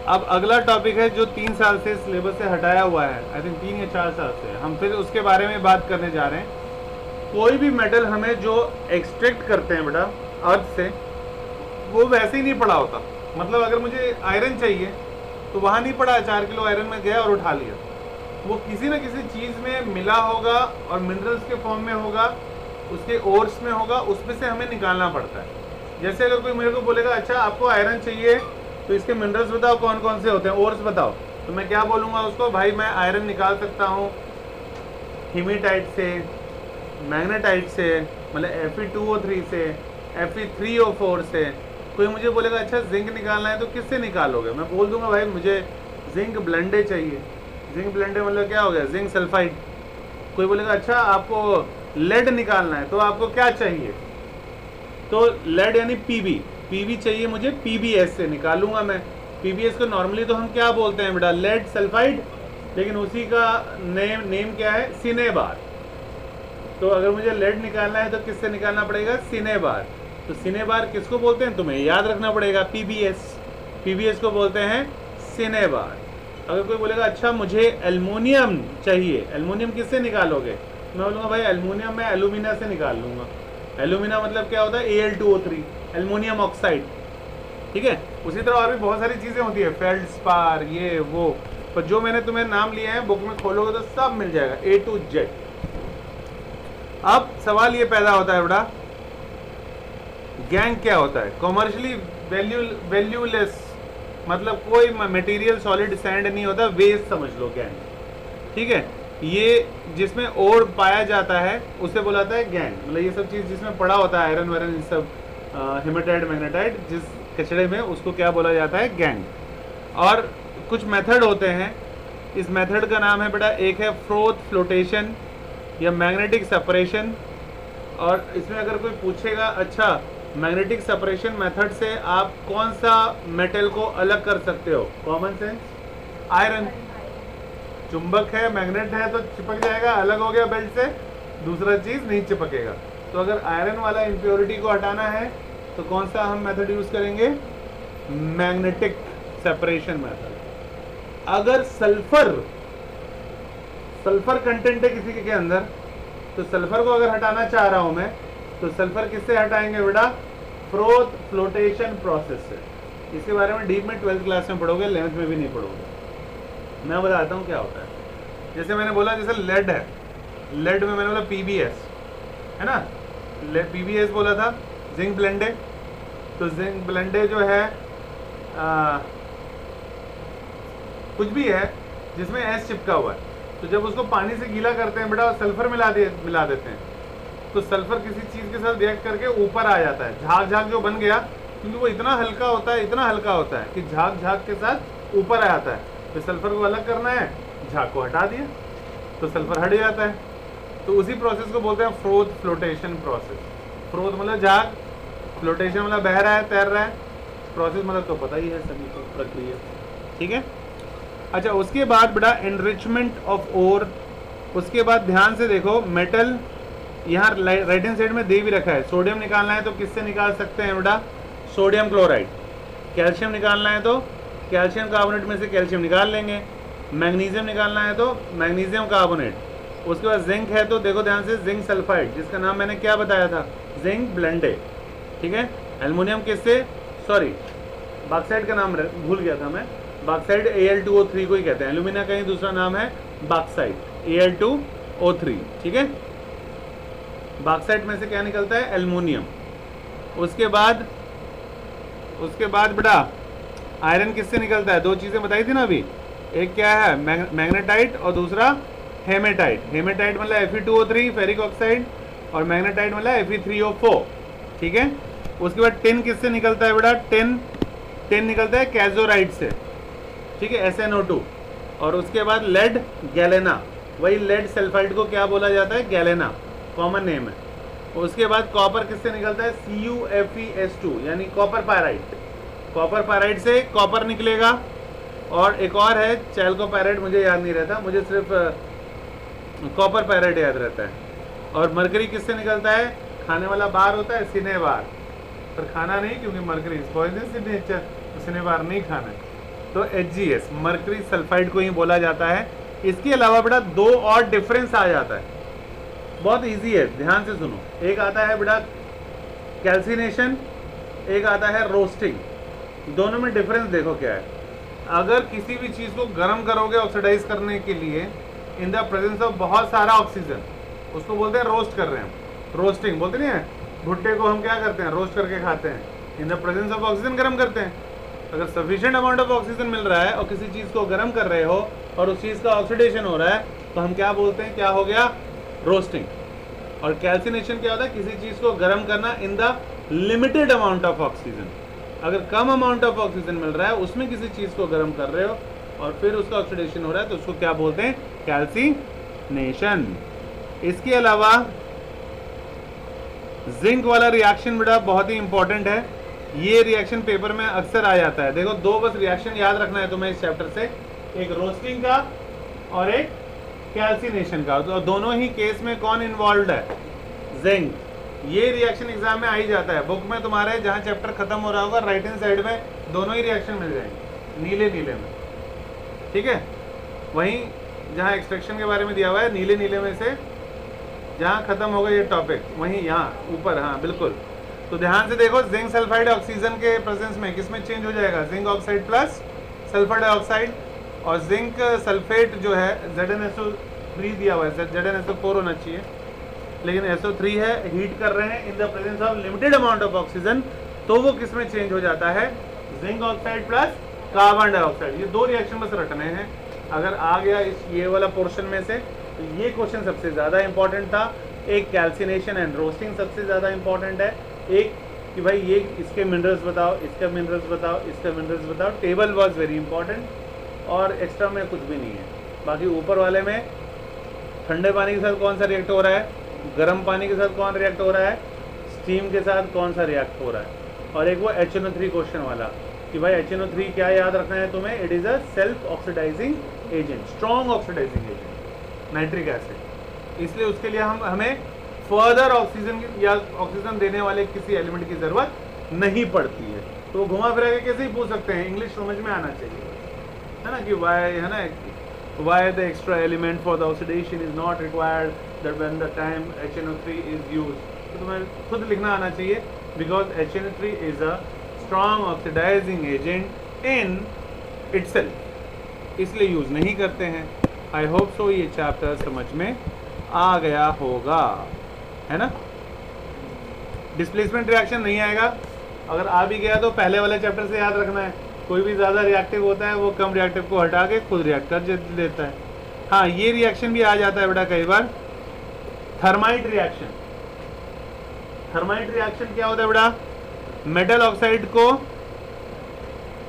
अब अगला टॉपिक है जो 3 साल से सिलेबस से हटाया हुआ है, आई थिंक 3 या 4 साल से, हम फिर उसके बारे में बात करने जा रहे हैं। कोई भी मेटल हमें जो एक्सट्रैक्ट करते हैं बेटा अर्थ से, वो वैसे ही नहीं पड़ा होता। मतलब अगर मुझे आयरन चाहिए तो वहाँ नहीं पड़ा 4 किलो आयरन में गया और उठा लिया, वो किसी न किसी चीज़ में मिला होगा और मिनरल्स के फॉर्म में होगा, उसके ओर्स में होगा, उसमें से हमें निकालना पड़ता है। जैसे अगर कोई मेरे को बोलेगा अच्छा आपको आयरन चाहिए तो इसके मिनरल्स बताओ कौन कौन से होते हैं, ओर्स बताओ, तो मैं क्या बोलूँगा उसको, भाई मैं आयरन निकाल सकता हूँ हीमेटाइट से, मैग्नेटाइट से, मतलब Fe2O3 से, Fe3O4 से। कोई मुझे बोलेगा अच्छा जिंक निकालना है तो किससे निकालोगे, मैं बोल दूंगा भाई मुझे जिंक ब्लेंडे चाहिए। जिंक ब्लेंडे मतलब क्या हो गया, जिंक सल्फाइड। कोई बोलेगा अच्छा आपको लेड निकालना है तो आपको क्या चाहिए, तो लेड यानी पीबी चाहिए मुझे, PbS से निकालूंगा मैं। PbS को नॉर्मली तो हम क्या बोलते हैं बेटा, लेड सल्फाइड, लेकिन उसी का नेम क्या है, सिनेबार। तो अगर मुझे लेड निकालना है तो किससे निकालना पड़ेगा, सिनेबार। तो सिनेबार किसको बोलते हैं, तुम्हें याद रखना पड़ेगा, PbS को बोलते हैं सिनेबार। अगर कोई बोलेगा अच्छा मुझे एल्युमिनियम चाहिए, एल्युमिनियम किससे निकालोगे, मैं बोलूँगा भाई एल्युमिनियम मैं एल्यूमिना से निकाल लूँगा। एल्यूमिना मतलब क्या होता है, Al2O3, एल्युमिनियम ऑक्साइड, ठीक है। उसी तरह और भी बहुत सारी चीज़ें होती है, फेल्डस्पार, ये वो, पर जो मैंने तुम्हें नाम लिए हैं बुक में खोलोगे तो सब मिल जाएगा A to Z। अब सवाल ये पैदा होता है बेटा, गैंग क्या होता है, कॉमर्शियली वैल्यूलेस, मतलब कोई मटेरियल सॉलिड सैंड नहीं होता, वेस्ट समझ लो गैंग, ठीक है। ये जिसमें ओर पाया जाता है उसे बोला जाता है गैंग, मतलब ये सब चीज़ जिसमें पड़ा होता है आयरन वायरन, सब हेमाटाइट मैग्नेटाइट जिस कचड़े में, उसको क्या बोला जाता है, गैंग। और कुछ मेथड होते हैं, इस मेथड का नाम है बेटा, एक है फ्रोथ फ्लोटेशन या मैग्नेटिक सेपरेशन। और इसमें अगर कोई पूछेगा अच्छा मैग्नेटिक सेपरेशन मेथड से आप कौन सा मेटल को अलग कर सकते हो, कॉमन सेंस, आयरन। चुंबक है, मैग्नेट है तो चिपक जाएगा, अलग हो गया बेल्ट से, दूसरा चीज नहीं चिपकेगा। तो अगर आयरन वाला इम्प्योरिटी को हटाना है तो कौन सा हम मेथड यूज करेंगे? Magnetic separation method. अगर सल्फर कंटेंट है किसी के अंदर, तो सल्फर को अगर हटाना चाह रहा हूं मैं, तो सल्फर किससे हटाएंगे बेटा? फ्रोथ फ्लोटेशन प्रोसेस से। इसके बारे में डीप में 12th क्लास में पढ़ोगे, 11th में भी नहीं पढ़ोगे। मैं बताता हूँ क्या होता है। जैसे मैंने बोला, जैसे लेड है, लेड में मैंने बोला पीबीएस है ना, पीबीएस बोला था, जिंक ब्लेंडे। तो जिंक ब्लेंडे जो है कुछ भी है जिसमें एस चिपका हुआ है, तो जब उसको पानी से गीला करते हैं बेटा, सल्फर मिला देते हैं, तो सल्फर किसी चीज़ के साथ रिएक्ट करके ऊपर आ जाता है। झाग जो बन गया, क्योंकि वो इतना हल्का होता है कि झाग के साथ ऊपर आ जाता है। तो सल्फर को अलग करना है, झाग को हटा दिया तो सल्फर हट जाता है। तो उसी प्रोसेस को बोलते हैं फ्रोथ फ्लोटेशन प्रोसेस। फ्रोथ मतलब झाग, फ्लोटेशन मतलब बह रहा है, तैर रहा है, प्रोसेस मतलब तो पता ही है सभी को, प्रक्रिया। ठीक है। अच्छा, उसके बाद बेटा एनरिचमेंट ऑफ ओर। उसके बाद ध्यान से देखो, मेटल यहाँ राइट हैंड साइड में दे भी रखा है। सोडियम निकालना है तो किससे निकाल सकते हैं बेटा? Sodium chloride. कैल्शियम निकालना है तो कैल्शियम कार्बोनेट में से कैल्शियम निकाल लेंगे। मैग्नीशियम निकालना है तो मैग्नीशियम कार्बोनेट। उसके बाद जिंक है तो देखो ध्यान से, जिंक सल्फाइड, जिसका नाम मैंने क्या बताया था? Zinc blende. ठीक है। एल्युमिनियम किससे? सॉरी, बॉक्साइड का नाम भूल गया था मैं। बॉक्साइड Al2O3 को ही कहते हैं। एल्यूमिना का ही दूसरा नाम है बॉक्साइड, Al2O3। ठीक है। बॉक्साइड में से क्या निकलता है? एल्युमिनियम। उसके बाद बेटा आयरन किससे निकलता है? दो चीजें बताई थी ना अभी, एक क्या है? मैग्नेटाइट और दूसरा हेमेटाइट। हेमेटाइट मतलब Fe2O3 फेरिक ऑक्साइड, और मैग्नेटाइट मतलब Fe3O4। ठीक है। उसके बाद टिन किससे निकलता है बेटा? टिन निकलता है कैजोराइट से। ठीक है, SnO2। और उसके बाद लेड, गैलेना। वही लेड सल्फाइड को क्या बोला जाता है? गैलेना, कॉमन नेम है। उसके बाद कॉपर किससे निकलता है? CuFeS2 यानी कॉपर पायराइट। कॉपर पायराइट से कॉपर निकलेगा। और एक और है चैल्कोपायराइट, मुझे याद नहीं रहता, मुझे सिर्फ कॉपर पायराइट याद रहता है। और मरकरी किससे निकलता है? खाने वाला बार होता है, सिनेबार, पर खाना नहीं, क्योंकि मरकरी पॉइजनस इन नेचर, तो सिनेबार नहीं खाना है। तो HgS मरकरी सल्फाइड को ही बोला जाता है। इसके अलावा बेटा दो और डिफरेंस आ जाता है, बहुत इजी है, ध्यान से सुनो। एक आता है बेटा कैल्सिनेशन, एक आता है रोस्टिंग। दोनों में डिफरेंस देखो क्या है। अगर किसी भी चीज़ को गर्म करोगे ऑक्सीडाइज करने के लिए इन द प्रेजेंस ऑफ बहुत सारा ऑक्सीजन, उसको बोलते हैं रोस्ट कर रहे हैं, रोस्टिंग बोलते नहीं है। भुट्टे को हम क्या करते हैं? रोस्ट करके खाते हैं, in the presence of oxygen गर्म करते हैं। अगर सफिशिएंट अमाउंट ऑफ ऑक्सीजन मिल रहा है और किसी चीज़ को गर्म कर रहे हो और उस चीज़ का ऑक्सीडेशन हो रहा है, तो हम क्या बोलते हैं? क्या हो गया? रोस्टिंग। और कैल्सिनेशन क्या होता है? किसी चीज़ को गर्म करना in the limited amount of oxygen. अगर कम अमाउंट ऑफ ऑक्सीजन मिल रहा है, उसमें किसी चीज़ को गर्म कर रहे हो और फिर उसका ऑक्सीडेशन हो रहा है, तो उसको क्या बोलते हैं? कैल्सिनेशन। इसके अलावा जिंक वाला रिएक्शन बेटा बहुत ही इंपॉर्टेंट है। ये रिएक्शन पेपर में अक्सर आ जाता है। देखो दो बस रिएक्शन याद रखना है तुम्हें इस चैप्टर से, एक रोस्टिंग का और एक कैल्सिनेशन का। तो दोनों ही केस में कौन इन्वॉल्व है? जिंक। ये रिएक्शन एग्जाम में आ ही जाता है। बुक में तुम्हारे जहाँ चैप्टर खत्म हो रहा होगा राइट हैंड साइड में दोनों ही रिएक्शन मिल जाएंगे, नीले नीले में। ठीक है। वहीं जहाँ एक्सट्रैक्शन के बारे में दिया हुआ है, नीले नीले में से जहाँ खत्म होगा ये टॉपिक, वहीं यहाँ ऊपर, हाँ बिल्कुल। तो ध्यान से देखो, जिंक सल्फाइड ऑक्सीजन के प्रेजेंस में किसमें चेंज हो जाएगा? Zinc oxide plus sulphur dioxide. और जिंक सल्फेट जो है ZnSO3 दिया हुआ है, ZnSO4 होना चाहिए, लेकिन SO3 है, हीट कर रहे हैं in the presence of limited amount of oxygen, तो वो किसमें चेंज हो जाता है? Zinc oxide plus carbon dioxide. ये दो रिएक्शन बस रटने हैं। अगर आ गया इस ये वाला पोर्शन में से, तो ये क्वेश्चन सबसे ज़्यादा इंपॉर्टेंट था। एक कैल्सिनेशन एंड रोस्टिंग सबसे ज़्यादा इंपॉर्टेंट है। एक कि भाई ये इसके मिनरल्स बताओ, इसका मिनरल्स बताओ, इसका मिनरल्स बताओ। टेबल वॉज वेरी इंपॉर्टेंट, और एक्स्ट्रा में कुछ भी नहीं है। बाकी ऊपर वाले में ठंडे पानी के साथ कौन सा रिएक्ट हो रहा है, गर्म पानी के साथ कौन रिएक्ट हो रहा है, स्टीम के साथ कौन सा रिएक्ट हो रहा है, और एक वो HNO3 क्वेश्चन वाला कि भाई HNO3 क्या याद रखना है तुम्हें? It is a self oxidizing agent, strong oxidizing agent, nitric acid. इसलिए उसके लिए हमें फर्दर ऑक्सीजन या ऑक्सीजन देने वाले किसी एलिमेंट की जरूरत नहीं पड़ती है। तो वो घुमा फिरा के कैसे ही पूछ सकते हैं, इंग्लिश समझ में आना चाहिए, है ना, कि वाई, है ना, why the extra element for the oxidation is not required that when the time HNO3 is used. तो तुम्हें खुद लिखना आना चाहिए, because HNO3 is a strong oxidizing agent in itself, इसलिए यूज नहीं करते हैं। आई होप सो ये चैप्टर समझ में आ गया होगा, है ना। डिस्प्लेसमेंट रिएक्शन नहीं आएगा, अगर आ भी गया तो पहले वाले चैप्टर से याद रखना है, कोई भी ज़्यादा रिएक्टिव होता है वो कम रिएक्टिव को हटा के खुद रिएक्ट कर देता है। हाँ, ये रिएक्शन भी आ जाता है बेटा कई बार, थर्माइट रिएक्शन। थर्माइट रिएक्शन क्या होता है बेटा, मेटल ऑक्साइड को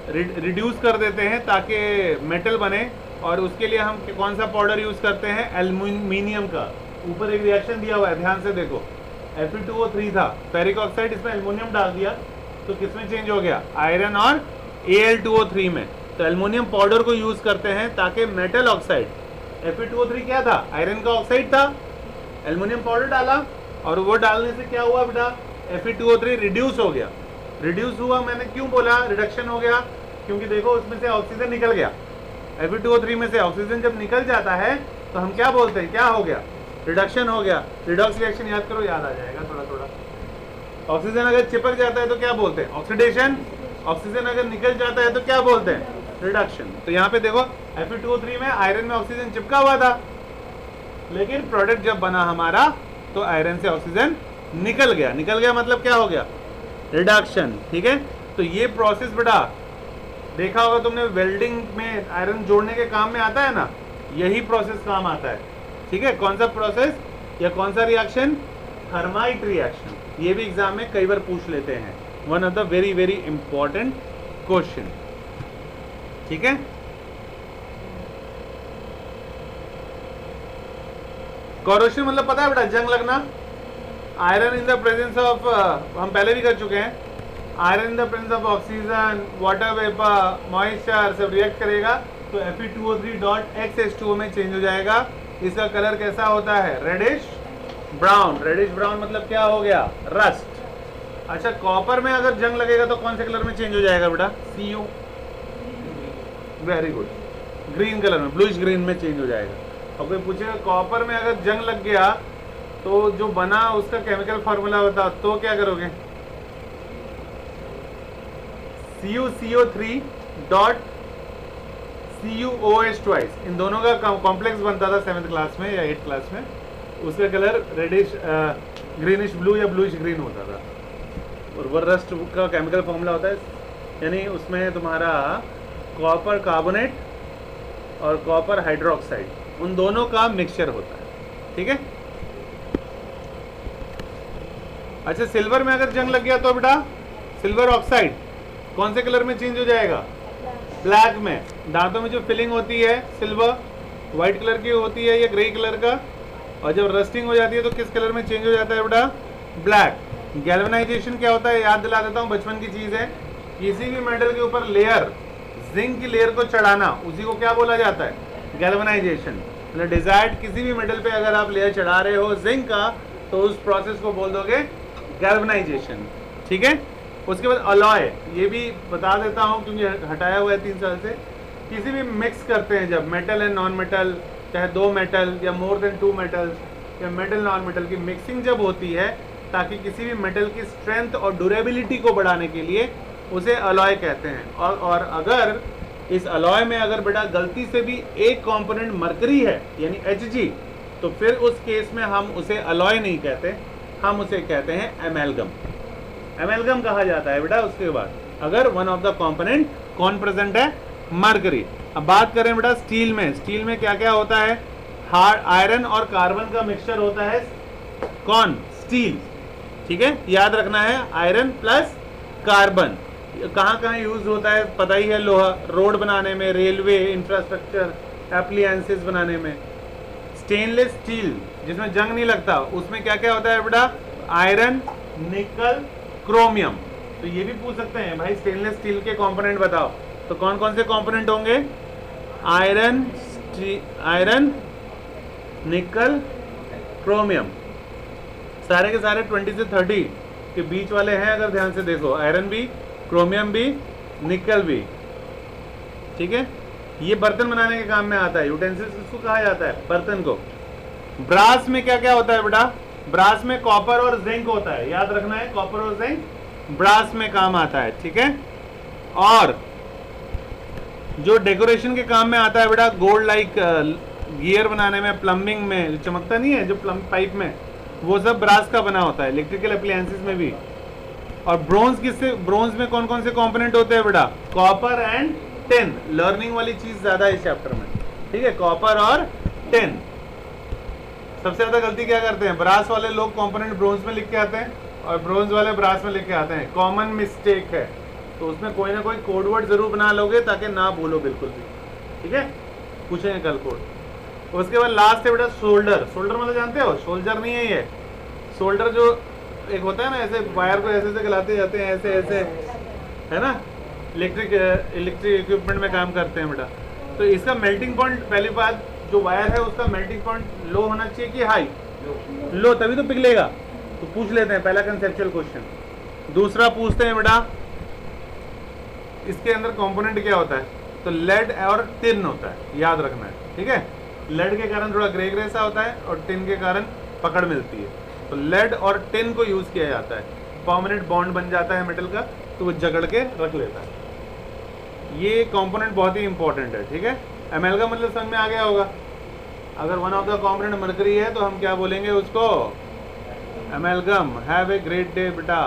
रिड्यूस कर देते हैं ताकि मेटल बने, और उसके लिए हम कौन सा पाउडर यूज करते हैं, एल्यूमिनियम का। ऊपर एक रिएक्शन दिया हुआ है, ध्यान से देखो, Fe2O3 था, फेरिक ऑक्साइड, इसमें एल्युमिनियम डाल दिया तो किसमें चेंज हो गया, आयरन और Al2O3 में। तो एल्युमिनियम पाउडर को यूज करते हैं ताकि मेटल ऑक्साइड, Fe2O3 क्या था, आयरन का ऑक्साइड था, एल्युमिनियम पाउडर डाला और वो डालने से क्या हुआ बेटा, Fe2O3 रिड्यूस हो गया। रिड्यूस हुआ, मैंने क्यों बोला रिडक्शन हो गया, क्योंकि देखो उसमें से ऑक्सीजन निकल गया। Fe2O3 में से ऑक्सीजन जब निकल जाता है तो हम क्या बोलते हैं, क्या हो गया, रिडक्शन हो गया। रिडॉक्स रिएक्शन याद करो, याद आ जाएगा थोड़ा थोड़ा। ऑक्सीजन अगर चिपक जाता है तो क्या बोलते हैं, ऑक्सीडेशन। ऑक्सीजन अगर निकल जाता है तो क्या बोलते हैं, रिडक्शन। तो यहाँ पे देखो Fe2O3 में आयरन में ऑक्सीजन चिपका हुआ था, लेकिन प्रोडक्ट जब बना हमारा तो आयरन से ऑक्सीजन निकल गया। निकल गया मतलब क्या हो गया, रिडक्शन। ठीक है, तो ये प्रोसेस बेटा देखा होगा तुमने, वेल्डिंग में आयरन जोड़ने के काम में आता है ना, यही प्रोसेस काम आता है। ठीक है, कौन सा प्रोसेस या कौन सा रिएक्शन, थर्माइट रिएक्शन। ये भी एग्जाम में कई बार पूछ लेते हैं, one of the very very important question. ठीक है, कोरोशन मतलब पता है बेटा, जंग लगना। Iron in the presence of, हम पहले भी कर चुके हैं, iron in the presence of oxygen, water vapour, moisture सब रिएक्ट करेगा तो Fe2O3.X में चेंज हो जाएगा। इसका कलर कैसा होता है, रेडिश ब्राउन। रेडिश ब्राउन मतलब क्या हो गया, रस्ट। अच्छा, कॉपर में अगर जंग लगेगा तो कौन से कलर में चेंज हो जाएगा बेटा, Cu, very good, green colour में, ब्लूइश ग्रीन में चेंज हो जाएगा। और कोई पूछेगा कॉपर में अगर जंग लग गया तो जो बना उसका केमिकल फार्मूला बता, तो क्या करोगे, CuCO3 डॉट CuOH ट्वाइस। इन दोनों का कॉम्प्लेक्स बनता था 7th क्लास में या 8th क्लास में, उसका कलर रेडिश ग्रीनिश ब्लू या ब्लूइश ग्रीन होता था। और वो रस्ट का केमिकल फॉर्मूला होता है, यानी उसमें तुम्हारा कॉपर कार्बोनेट और कॉपर हाइड्रोक्साइड, उन दोनों का मिक्सचर होता है। ठीक है, अच्छा, सिल्वर में अगर जंग लग गया तो बेटा सिल्वर ऑक्साइड कौन से कलर में चेंज हो जाएगा, ब्लैक में। दांतों में जो फिलिंग होती है सिल्वर व्हाइट कलर की होती है या ग्रे कलर का, और जब रस्टिंग हो जाती है तो किस कलर में चेंज हो जाता है बेटा, ब्लैक। गैल्वेनाइजेशन क्या होता है, याद दिला देता हूँ, बचपन की चीज है। किसी भी मेटल के ऊपर लेयर, जिंक की लेयर को चढ़ाना, उसी को क्या बोला जाता है, गैल्वेनाइजेशन। मतलब डिजायर्ड किसी भी मेटल पे अगर आप लेयर चढ़ा रहे हो जिंक का, तो उस प्रोसेस को बोल दोगे गैल्वेनाइजेशन। ठीक है, उसके बाद अलॉय, ये भी बता देता हूँ क्योंकि हटाया हुआ है 3 साल से। किसी भी मिक्स करते हैं जब मेटल एंड नॉन मेटल, चाहे 2 मेटल या मोर देन 2 मेटल्स या मेटल नॉन मेटल की मिक्सिंग जब होती है, ताकि किसी भी मेटल की स्ट्रेंथ और ड्यूरेबिलिटी को बढ़ाने के लिए, उसे अलॉय कहते हैं। और अगर इस अलॉय में अगर बेटा गलती से भी एक कंपोनेंट मरकरी है यानी Hg, तो फिर उस केस में हम उसे अलॉय नहीं कहते, हम उसे कहते हैं एमेलगम। एमेलगम कहा जाता है बेटा उसके बाद अगर वन ऑफ द कंपोनेंट कौन प्रेजेंट है, मरकरी। अब बात करें बेटा स्टील में, स्टील में क्या क्या होता है, हार्ड आयरन और कार्बन का मिक्सचर होता है, कौन, स्टील। ठीक है, याद रखना है, आयरन प्लस कार्बन। कहाँ कहाँ यूज होता है पता ही है, लोहा, रोड बनाने में, रेलवे इंफ्रास्ट्रक्चर, एप्लियंसेस बनाने में। स्टेनलेस स्टील जिसमें जंग नहीं लगता, उसमें क्या क्या होता है बेटा, आयरन, निकल, क्रोमियम। तो ये भी पूछ सकते हैं भाई स्टेनलेस स्टील के कंपोनेंट बताओ, तो कौन कौन से कंपोनेंट होंगे, आयरन, निकल, क्रोमियम, सारे के सारे 20 से 30 के बीच वाले हैं अगर ध्यान से देखो, आयरन भी, क्रोमियम भी, निकल भी, ठीक है। ये बर्तन बनाने के काम में आता है, यूटेंसिल्स इसको कहा जाता है, बर्तन को। ब्रास में क्या क्या होता है बेटा? ब्रास में कॉपर और जिंक होता है, याद रखना है, कॉपर और जिंक ब्रास में काम आता है, ठीक है। और जो डेकोरेशन के काम में आता है बेटा, गोल्ड लाइक गियर बनाने में, प्लम्बिंग में चमकता नहीं है जो पाइप में, वो सब ब्रास का बना होता है, इलेक्ट्रिकल अप्लायंसेस में भी। और ब्रोंज किससे, ब्रोंज में कौन कौन से कंपोनेंट होते हैं बेटा? Copper and tin. लर्निंग वाली चीज ज्यादा है इस चैप्टर में, ठीक है, कॉपर और टिन। सबसे ज्यादा गलती क्या करते हैं? ब्रास वाले लोग कंपोनेंट ब्रोंज में लिख के आते हैं और ब्रोंज वाले ब्रास में लिख के आते हैं, कॉमन मिस्टेक है। तो उसमें कोई ना कोई कोड वर्ड जरूर बना लोगे ताकि ना भूलो बिल्कुल भी, ठीक है, पूछेंगे कल कोड। उसके बाद लास्ट है बेटा शोल्डर। शोल्डर मतलब जानते हो? शोल्डर नहीं है ये, शोल्डर जो एक होता है ना, ऐसे वायर को ऐसे ऐसे गलाते जाते हैं, ऐसे ऐसे, है ना, इलेक्ट्रिक इक्विपमेंट में काम करते हैं बेटा। तो इसका मेल्टिंग पॉइंट, पहली बात, जो वायर है उसका मेल्टिंग पॉइंट लो होना चाहिए कि हाई? लो, तभी तो पिघलेगा। तो पूछ लेते हैं पहला कंसेप्चुअल क्वेश्चन। दूसरा पूछते हैं बेटा, इसके अंदर कंपोनेंट क्या होता है? तो लेड और टिन होता है, याद रखना है, ठीक है। लेड के कारण थोड़ा ग्रे ग्रे सा होता है और टिन के कारण पकड़ मिलती है। तो लेड और टिन को यूज किया जाता है, परमानेंट बॉन्ड बन जाता है मेटल का, तो वो जकड़ के रख लेता है। ये कंपोनेंट बहुत ही इंपॉर्टेंट है, ठीक है। एमेल्गम मतलब समझ में आ गया होगा। अगर one of the component mercury है तो हम क्या बोलेंगे उसको? एमेल्गम। हैव ए ग्रेट डे बेटा।